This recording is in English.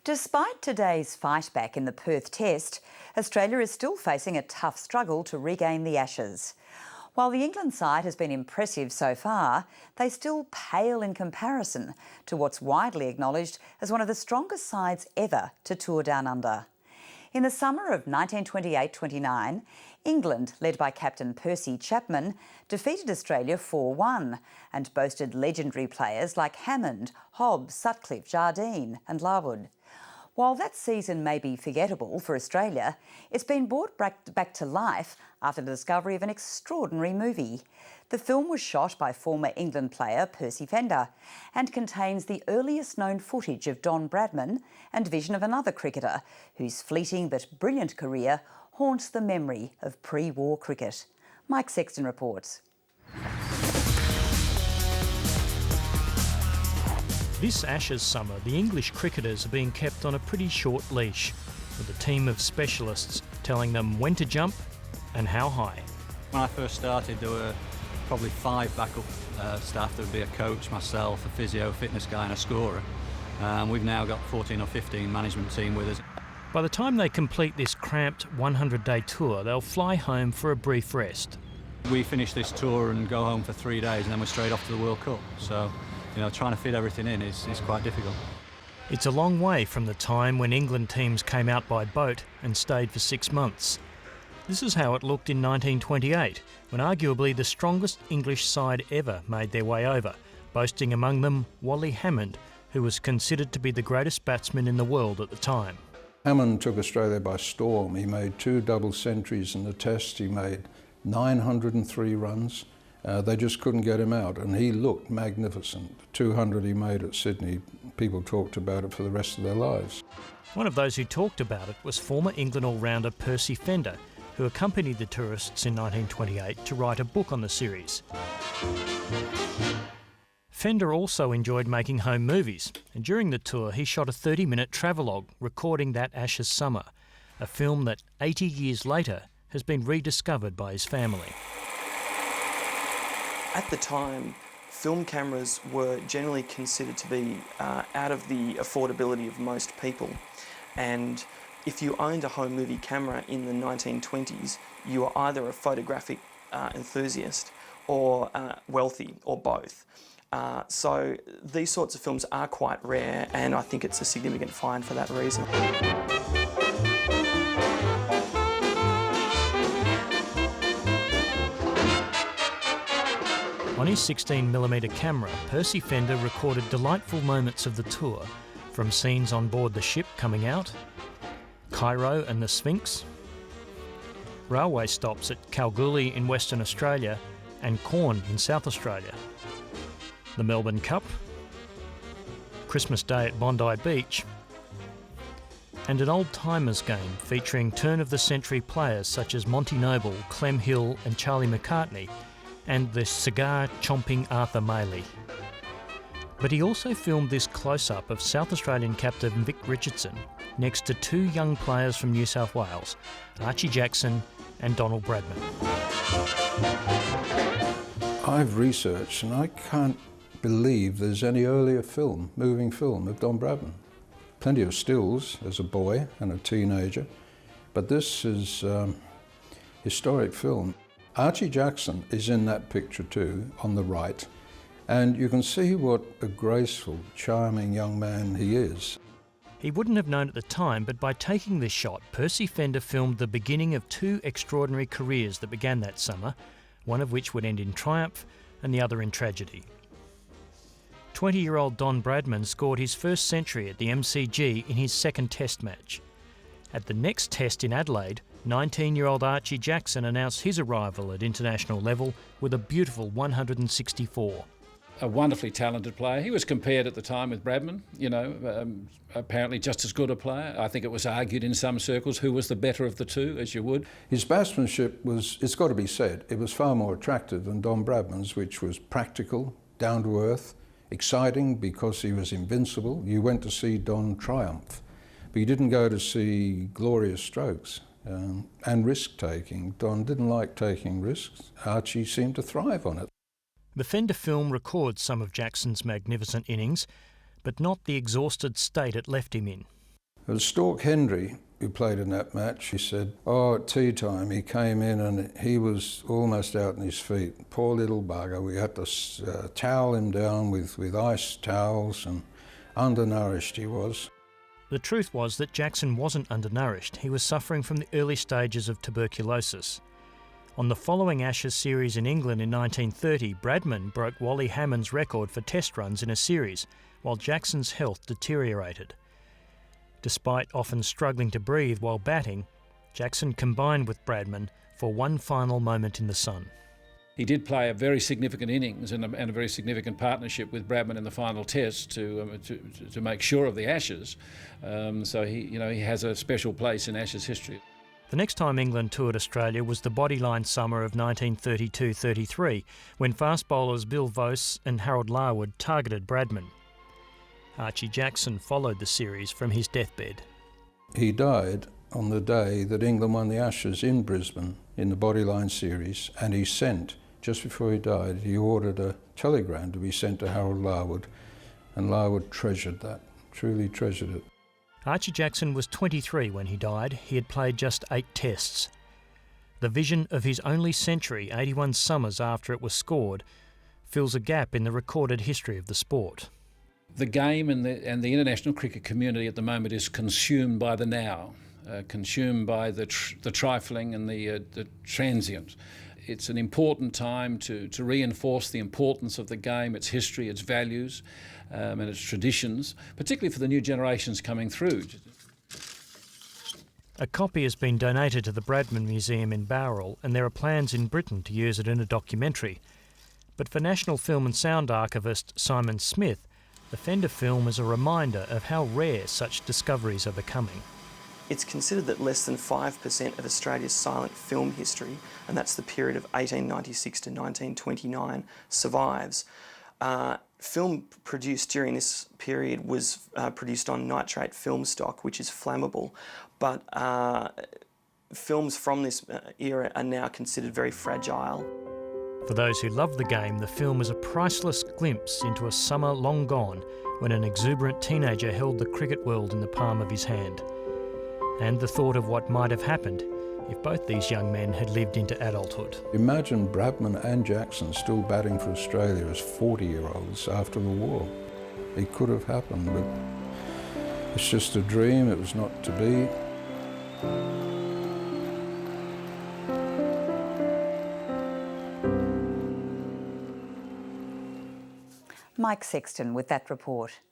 Despite today's fight back in the Perth Test, Australia is still facing a tough struggle to regain the Ashes. While the England side has been impressive so far, they still pale in comparison to what's widely acknowledged as one of the strongest sides ever to tour down under. In the summer of 1928-29, England, led by captain Percy Chapman, defeated Australia 4-1 and boasted legendary players like Hammond, Hobbs, Sutcliffe, Jardine and Larwood. While that season may be forgettable for Australia, it's been brought back to life after the discovery of an extraordinary movie. The film was shot by former England player Percy Fender and contains the earliest known footage of Don Bradman and vision of another cricketer whose fleeting but brilliant career haunts the memory of pre-war cricket. Mike Sexton reports. This Ashes summer, the English cricketers are being kept on a pretty short leash, with a team of specialists telling them when to jump and how high. When I first started, there were probably 5 backup staff. There would be a coach, myself, a physio, fitness guy and a scorer. We've now got 14 or 15 management team with us. By the time they complete this cramped 100-day tour, they'll fly home for a brief rest. We finish this tour and go home for 3 days and then we're straight off to the World Cup. So, trying to fit everything in is quite difficult. It's a long way from the time when England teams came out by boat and stayed for 6 months. This is how it looked in 1928, when arguably the strongest English side ever made their way over, boasting among them Wally Hammond, who was considered to be the greatest batsman in the world at the time. Hammond took Australia by storm. He made 2 double centuries in the Test. He made 903 runs. They just couldn't get him out, and he looked magnificent. The 200 he made at Sydney, people talked about it for the rest of their lives. One of those who talked about it was former England all-rounder Percy Fender, who accompanied the tourists in 1928 to write a book on the series. Fender also enjoyed making home movies, and during the tour he shot a 30-minute travelogue recording that Ashes summer, a film that 80 years later has been rediscovered by his family. At the time, film cameras were generally considered to be out of the affordability of most people, and if you owned a home movie camera in the 1920s, you were either a photographic enthusiast or wealthy, or both. So these sorts of films are quite rare, and I think it's a significant find for that reason. On his 16mm camera, Percy Fender recorded delightful moments of the tour, from scenes on board the ship coming out, Cairo and the Sphinx, railway stops at Kalgoorlie in Western Australia and Cairns in South Australia, the Melbourne Cup, Christmas Day at Bondi Beach, and an old-timers game featuring turn-of-the-century players such as Monty Noble, Clem Hill and Charlie McCartney, and the cigar-chomping Arthur Maley. But he also filmed this close-up of South Australian captain Vic Richardson next to 2 young players from New South Wales, Archie Jackson and Don Bradman. I've researched and I can't believe there's any earlier moving film of Don Bradman. Plenty of stills as a boy and a teenager, but this is historic film. Archie Jackson is in that picture too, on the right, and you can see what a graceful, charming young man he is. He wouldn't have known at the time, but by taking this shot, Percy Fender filmed the beginning of 2 extraordinary careers that began that summer, one of which would end in triumph and the other in tragedy. 20-year-old Don Bradman scored his first century at the MCG in his second Test match. At the next Test in Adelaide, 19-year-old Archie Jackson announced his arrival at international level with a beautiful 164. A wonderfully talented player. He was compared at the time with Bradman, apparently just as good a player. I think it was argued in some circles who was the better of the two, as you would. His batsmanship was, it's got to be said, it was far more attractive than Don Bradman's, which was practical, down to earth, exciting because he was invincible. You went to see Don triumph, but you didn't go to see glorious strokes. And risk-taking. Don didn't like taking risks. Archie seemed to thrive on it. The Fender film records some of Jackson's magnificent innings, but not the exhausted state it left him in. It was Stork Hendry who played in that match. He said, oh, at tea time he came in and he was almost out on his feet. Poor little bugger. We had to towel him down with ice towels, and undernourished he was. The truth was that Jackson wasn't undernourished. He was suffering from the early stages of tuberculosis. On the following Ashes series in England in 1930, Bradman broke Wally Hammond's record for test runs in a series, while Jackson's health deteriorated. Despite often struggling to breathe while batting, Jackson combined with Bradman for one final moment in the sun. He did play a very significant innings and a very significant partnership with Bradman in the final test to make sure of the Ashes. So he has a special place in Ashes history. The next time England toured Australia was the bodyline summer of 1932-33, when fast bowlers Bill Vose and Harold Larwood targeted Bradman. Archie Jackson followed the series from his deathbed. He died on the day that England won the Ashes in Brisbane in the bodyline series, and he sent, just before he died, he ordered a telegram to be sent to Harold Larwood, and Larwood treasured that, truly treasured it. Archie Jackson was 23 when he died. He had played just 8 tests. The vision of his only century, 81 summers after it was scored, fills a gap in the recorded history of the sport. The game and the international cricket community at the moment is consumed by the now, consumed by the trifling and the transient. It's an important time to reinforce the importance of the game, its history, its values, and its traditions, particularly for the new generations coming through. A copy has been donated to the Bradman Museum in Bowral, and there are plans in Britain to use it in a documentary. But for National Film and Sound archivist Simon Smith, the Fender film is a reminder of how rare such discoveries are becoming. It's considered that less than 5% of Australia's silent film history, and that's the period of 1896 to 1929, survives. Film produced during this period was produced on nitrate film stock, which is flammable, but films from this era are now considered very fragile. For those who love the game, the film is a priceless glimpse into a summer long gone when an exuberant teenager held the cricket world in the palm of his hand. And the thought of what might have happened if both these young men had lived into adulthood. Imagine Bradman and Jackson still batting for Australia as 40-year-olds after the war. It could have happened, but it's just a dream. It was not to be. Mike Sexton with that report.